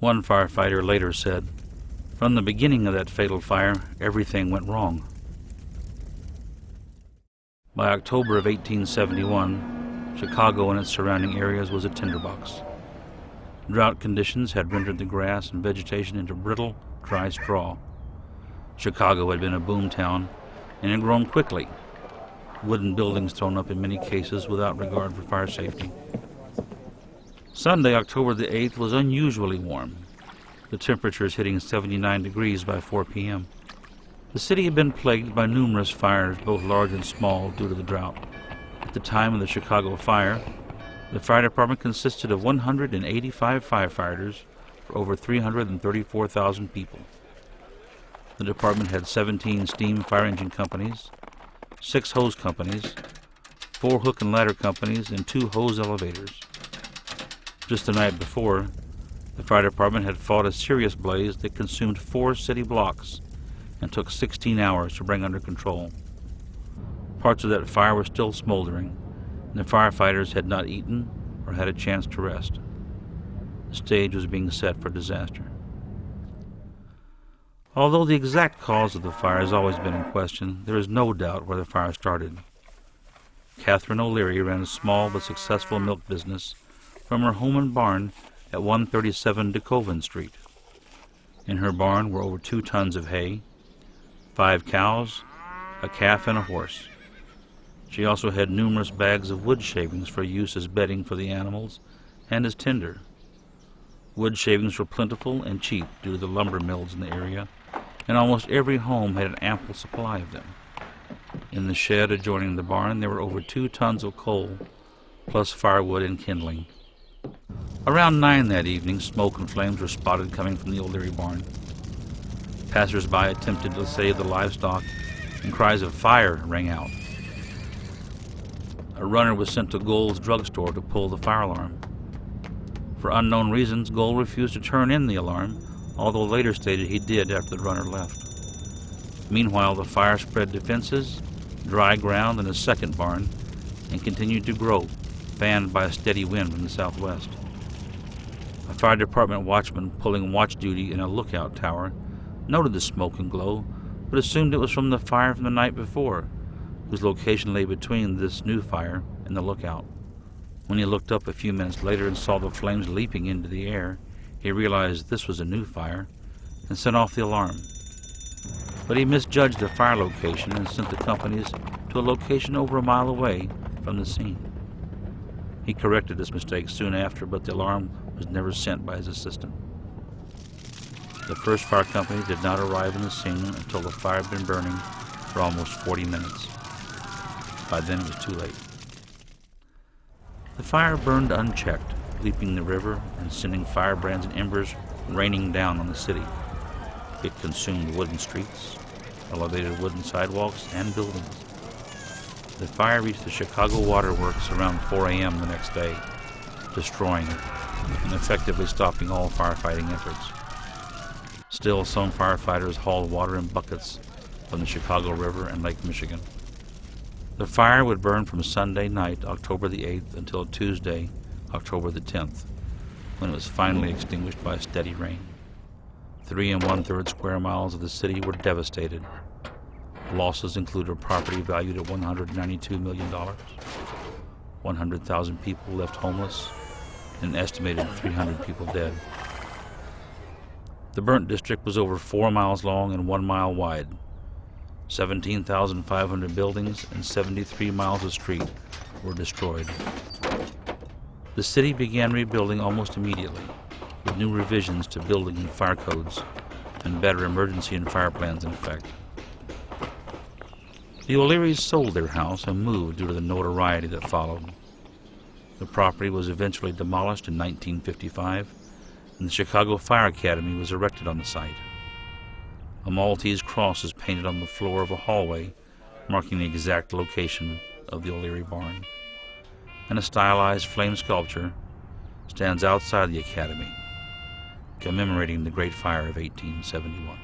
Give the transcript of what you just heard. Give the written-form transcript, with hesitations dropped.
One firefighter later said, "From the beginning of that fatal fire, everything went wrong." By October of 1871, Chicago and its surrounding areas was a tinderbox. Drought conditions had rendered the grass and vegetation into brittle, dry straw. Chicago had been a boom town and had grown quickly. Wooden buildings thrown up in many cases without regard for fire safety. Sunday, October the 8th, was unusually warm, the temperatures hitting 79 degrees by 4 p.m. The city had been plagued by numerous fires, both large and small, due to the drought. At the time of the Chicago fire, the fire department consisted of 185 firefighters for over 334,000 people. The department had 17 steam fire engine companies, 6 hose companies, 4 hook and ladder companies, and 2 hose elevators. Just the night before, the fire department had fought a serious blaze that consumed 4 city blocks and took 16 hours to bring under control. Parts of that fire were still smoldering, and the firefighters had not eaten or had a chance to rest. The stage was being set for disaster. Although the exact cause of the fire has always been in question, there is no doubt where the fire started. Catherine O'Leary ran a small but successful milk business from her home and barn at 137 DeKoven Street. In her barn were over 2 tons of hay, 5 cows, a calf, and a horse. She also had numerous bags of wood shavings for use as bedding for the animals and as tinder. Wood shavings were plentiful and cheap due to the lumber mills in the area, and almost every home had an ample supply of them. In the shed adjoining the barn, there were over 2 tons of coal, plus firewood and kindling. Around 9 that evening, smoke and flames were spotted coming from the O'Leary barn. Passers-by attempted to save the livestock, and cries of "fire" rang out. A runner was sent to Gold's drugstore to pull the fire alarm. For unknown reasons, Gold refused to turn in the alarm, although later stated he did after the runner left. Meanwhile, the fire spread to fences, dry ground, and a second barn, and continued to grow, fanned by a steady wind from the southwest. A fire department watchman pulling watch duty in a lookout tower noted the smoke and glow, but assumed it was from the fire from the night before, whose location lay between this new fire and the lookout. When he looked up a few minutes later and saw the flames leaping into the air, he realized this was a new fire and sent off the alarm. But he misjudged the fire location and sent the companies to a location over a mile away from the scene. He corrected this mistake soon after, but the alarm was never sent by his assistant. The first fire company did not arrive on the scene until the fire had been burning for almost 40 minutes. By then it was too late. The fire burned unchecked, leaping the river and sending firebrands and embers raining down on the city. It consumed wooden streets, elevated wooden sidewalks, and buildings. The fire reached the Chicago Water Works around 4 a.m. the next day, destroying it and effectively stopping all firefighting efforts. Still, some firefighters hauled water in buckets from the Chicago River and Lake Michigan. The fire would burn from Sunday night, October the 8th, until Tuesday, October the 10th, when it was finally extinguished by steady rain. 3 1/3 square miles of the city were devastated. Losses included property valued at $192 million, 100,000 people left homeless, and an estimated 300 people dead. The burnt district was over 4 miles long and 1 mile wide. 17,500 buildings and 73 miles of street were destroyed. The city began rebuilding almost immediately, with new revisions to building and fire codes and better emergency and fire plans in effect. The O'Learys sold their house and moved due to the notoriety that followed. The property was eventually demolished in 1955, and the Chicago Fire Academy was erected on the site. A Maltese cross is painted on the floor of a hallway, marking the exact location of the O'Leary barn, and a stylized flame sculpture stands outside the academy, commemorating the Great Fire of 1871.